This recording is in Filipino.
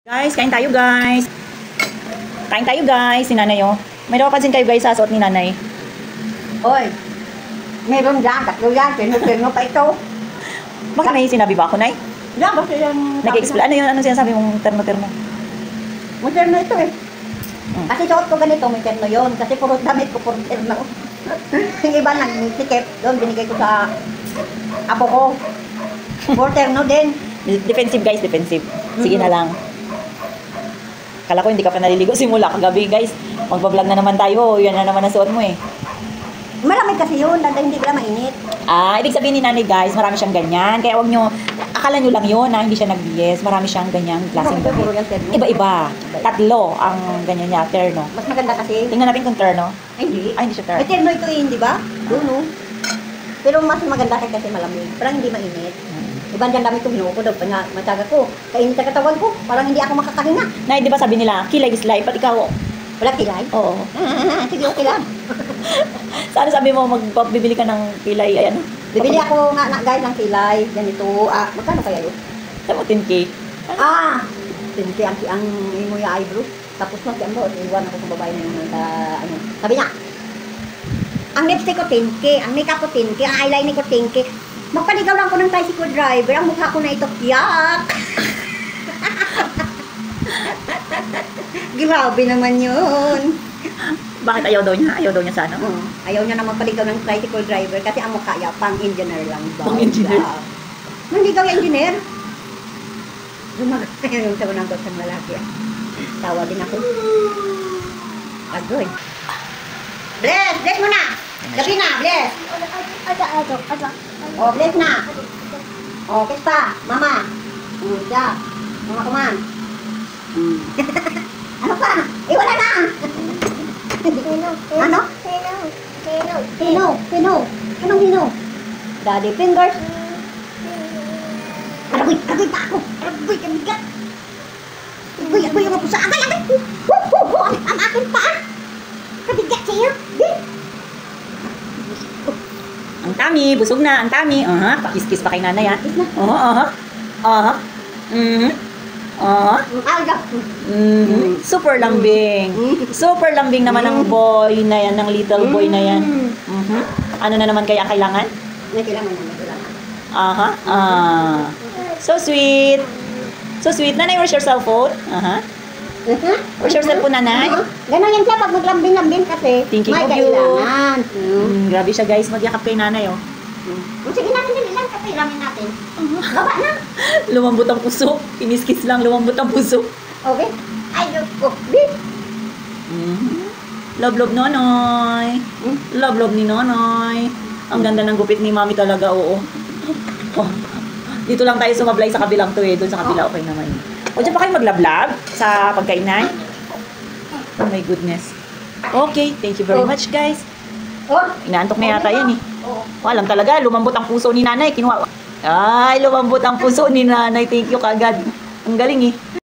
Guys, kain tayo guys. Kain tayo guys, si nanay oh. May napapansin kayo guys sa suot ni nanay. Oy, meron dyan, tatlo yan, pino pa ito. Bakit may sinabi ba ako, nay? Yan, basta yan. Nag-explain, ano yun? Ano sinasabi mong terno-terno? Moderno ito eh. Kasi suot ko ganito, may terno yun. Kasi puro damit ko, puro terno. Yung iba nagsikip, doon binigay ko sa apo ko. Puro terno din. Defensive guys, defensive. Sige na lang. Kala ko hindi ka pa naliligo simula kagabi guys. Magpa-vlog na naman tayo. Yan na naman ang suot mo eh. Malamig kasi yun, dahil hindi pala mainit. Ibig sabihin ni nanay guys, marami siyang ganyan. Kaya wag nyo, akala nyo lang yun na hindi siya nag-BS. Marami siyang ganyang klaseng Ito, puro damit. yung terno. Iba-iba. Tatlo ang ganyan niya, terno. Mas maganda kasi. Tingnan natin kung terno. Ay, hindi. Ay, hindi siya terno. May terno ito eh, di ba? Doon oh. Pero mas maganda kasi malamig. Parang hindi mainit. Ibang dyan damit ko, binuo ko daw. Matyaga ko. Kainit ang katawan ko. Parang hindi ako makakahinga. Nay, di ba sabi nila, kilay is life. Ba't ikaw? Wala kilay? Oo. Sige, okay lang. Sana sabi mo, magbibili ka ng kilay. Ayan. Bibili ako nga guys ng kilay. Ganito. Magkano kaya yun? Sabi mo, 10K. Tinti ang imo yung eyebrow. Tapos no, siya mo, iwan ako sa babae na yun. Ano. Sabi niya, ang lipstick ko 10K, ang makeup ko 10K, ang eyeliner ko 10K. Magpaligaw lang ko ng tricycle driver, ang mukha ko na ito, yak! Grabe naman yun. Bakit ayaw daw niya? Ayaw daw niya sana? Ayaw niya na magpaligaw ng tricycle driver kasi ang mukha niya, pang-engineer lang ba? Pang-engineer? Nandigaw yung engineer. Gumagaya yung sabi ng sa malaki. Tawa din ako. Agoy. Bless! Bless mo na! Gabi na, bless! Oh, bless na! Oh, kista! Mama! Siya! Mama kuman! Ano pa? Wala na! Ano? Pino! Anong hino? Daddy fingers! Agoy pa ako! Agoy, kamigat! Agoy yung mapusa! Agay! Ang aking paa! Kabigat sa'yo! Ang tummy, busog na, ang tummy. Pakis-kis pa kay nanay ha. Super lambing. Super lambing naman ang boy na yan, ng little boy na yan. Ano na naman kaya kailangan? May kailangan na. So sweet. So sweet. Nanay, where's your cellphone? Where's your cellphone, nanay? Ganon yan siya pag maglambing-lambing kasi Thinking may of you. kailangan. Grabe siya guys, magyakap kay nanay oh. Sige natin din ilan kasi ilamin natin. Baba na. Lumambot ang puso. Kiniskis lang, lumambot ang puso. Okay. Ay, oh, bis. Love nonoy. Love ni nonoy. Ang ganda ng gupit ni mami talaga, oo. Dito lang tayo sumablay sa kabilang to eh. Doon sa kabila, okay naman. O, dyan pa kayo maglablab sa pagkainan? Oh my goodness. Okay, thank you very much guys. Inaantok na yata yan eh. Alam talaga, lumambot ang puso ni nanay. Kinuha. Ay, lumambot ang puso ni nanay. Thank you kagad. Ang galing eh.